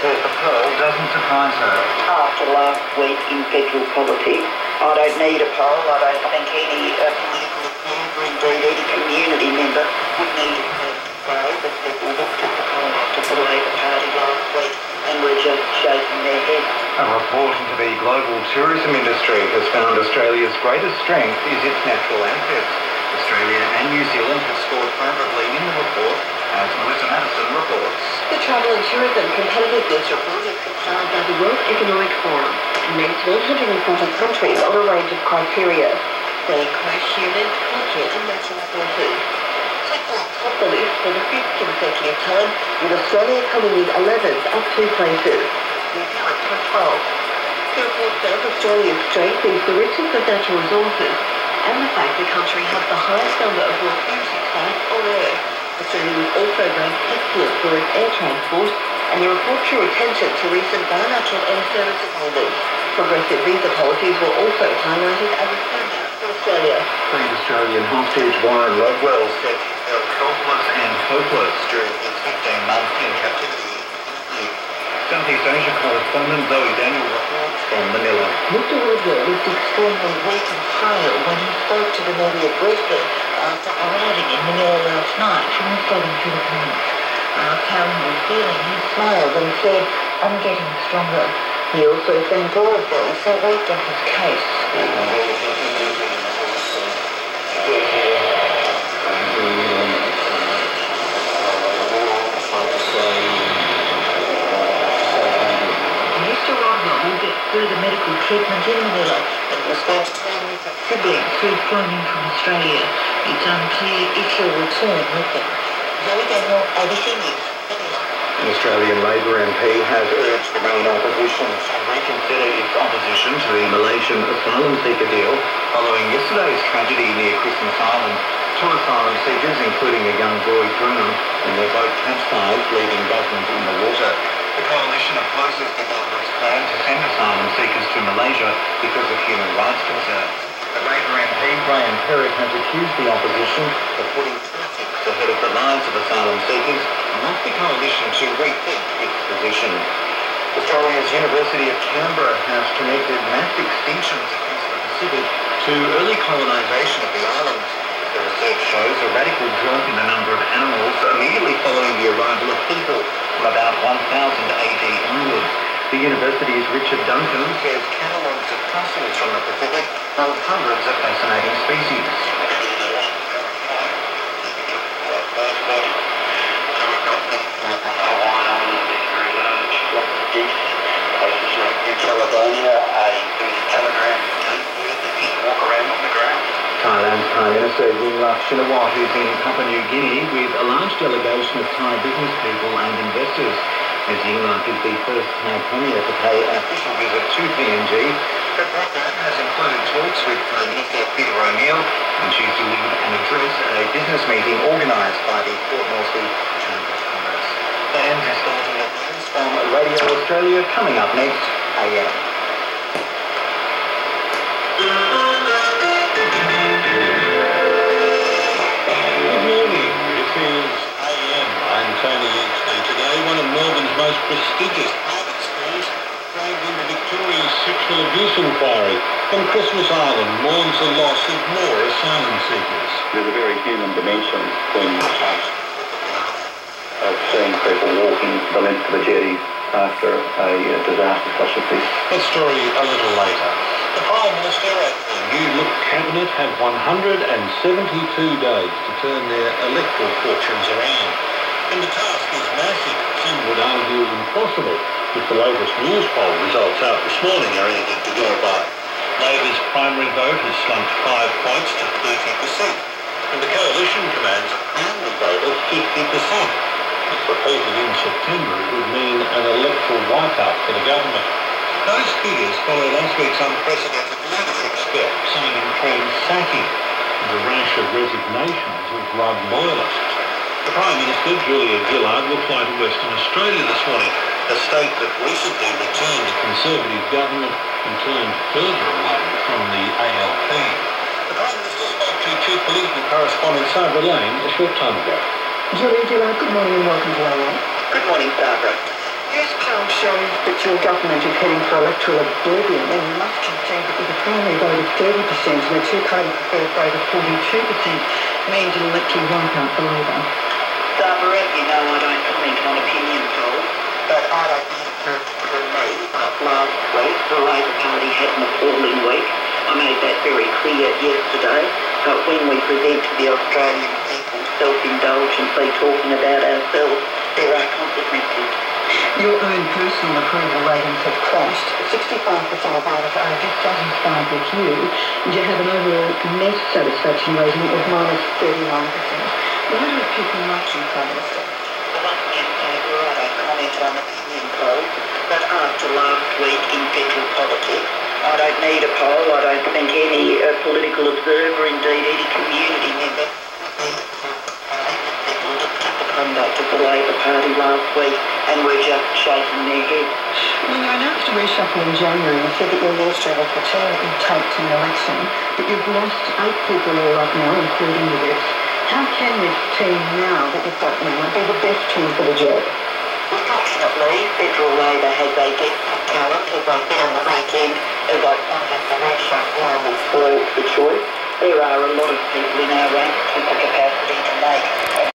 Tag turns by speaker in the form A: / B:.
A: Says the Pearl doesn't surprise her.
B: After last week in federal politics, I don't need a poll. I don't think any political observer, indeed any community member, would need a poll. But people looked at the conduct of the Labor Party last week and were just shaking their heads.
A: A report into the global tourism industry has found Australia's greatest strength is its natural assets. Australia and New Zealand have scored favourably in the report, as Melissa Madison reports.
C: The Travel and Tourism Competitiveness Report is compiled by the World Economic Forum and ranks 140 countries on a range of criteria. They crash human, culture and natural resources. Sector top the list for the fifth consecutive time, with Australia coming in 11th, up 2 places. New Zealand took 12. The report found Australia's strength is the richness of natural resources and the fact the country has the highest number of volcanic sites on Earth. Australia was also ranked excellent for its air transport, and the report drew attention to recent bilateral air service agreements. Progressive visa policies were also highlighted as a standout for Australia.
A: Freed Australian hostage Warren Rodwell said he felt helpless and hopeless during his 15 months in captivity. Southeast Asia correspondent Zoe Daniel reports from Manila.
B: Mr. Rodwell was extremely weak and frail when he spoke to the media briefly after arriving in Manila last night from the southern Philippines. Asked how he was feeling, he smiled and said, "I'm getting stronger." He also thanked Rodwell for working his case. Further medical treatment in Manila and was going to town with his siblings who'd flown in from Australia. It's unclear if he'll return with them. Zoe Daniel, ABC News.
A: An Australian Labor MP has urged the main opposition to reconsider its opposition to the Malaysian asylum seeker deal following yesterday's tragedy near Christmas Island. 2 asylum seekers, including a young boy, drowned when their boat capsized, leaving dozens in the water. The coalition opposes the government's plan to send asylum seekers to Malaysia because of human rights concerns. The Labor MP, Graham Perrick, has accused the opposition of putting politics ahead of the lives of asylum seekers and wants the coalition to rethink its position. Australia's University of Canberra has connected mass extinctions across the Pacific to early colonisation of the islands. The research shows a radical drop in the number of animals immediately following the arrival of people from about 1000 AD onwards. The university's Richard Duncan says catalogues of fossils from the Pacific hold hundreds of fascinating species. Thailand's Prime Minister Yingluck Shinawatra is in Papua New Guinea with a large delegation of Thai business people and investors. As Yingluck is the first Thai Premier to pay an official visit to PNG, her program has included talks with Prime Minister Peter O'Neill, and she's delivered an address at a business meeting organised by the Port Moresby Chamber of Commerce. And starting at news from Radio Australia, coming up next, AM.
D: One of Melbourne's most prestigious private schools dragged into Victoria's sexual abuse inquiry, and Christmas Island mourns the loss of more asylum seekers.
E: There's a very human dimension when of seeing people walking the length of the jetty after a disaster such as this.
D: That story a little later. The Prime Minister and the new look cabinet have 172 days to turn their electoral fortunes around. And the task is massive. Some would argue impossible if the latest news poll results out this morning are anything to go by. Labor's primary vote has slumped 5 points to 30%, and the coalition commands a primary vote of 50%. If repeated in September, it would mean an electoral wipeout for the government. Those figures follow last week's unprecedented leadership spell, signing trends sacking and a rash of resignations of Rudd loyalists. The Prime Minister, Julia Gillard, will fly to Western Australia this morning, a state that recently returned a Conservative government and turned further away from the ALP. The Prime Minister spoke to Chief Political Correspondent Sabra Lane a short time ago.
C: Julia Gillard, good morning and welcome to AM.
B: Good morning, Barbara. News your government is heading for electoral oblivion, then you must concede that with a primary vote of 30% and a two-party preferred vote of 42% means it'll electoral wipeout for Labor.
F: Barbara, you know I don't comment on opinion polls, but I don't think for me, last week, the Labor Party had an appalling week. I made that very clear yesterday, but when we present to the Australian people self-indulgently talking about ourselves, there are consequences.
B: Your own personal approval ratings have crashed. 65% of voters are dissatisfied with you, and you have an overall net satisfaction rating of minus 39%. Why do people like you, Prime Minister?
F: Once again, Barbara, I don't comment on opinion polls, but after last week in federal politics, I don't need a poll. I don't think any political observer, indeed any community member, looked at the conduct of the Labor Party last week and were just shaking their heads.
B: When you announced a reshuffle in January, you said that your ministry was the team that you take to the election, but you've lost 8 people all up now, including the reps. How can this team now that you've got now be the best team for the job?
F: Unfortunately, federal Labor has a depth of talent, as I said on the weekend, as I pointed the reshuffle will spoil the choice. There are a lot of people in our ranks with the capacity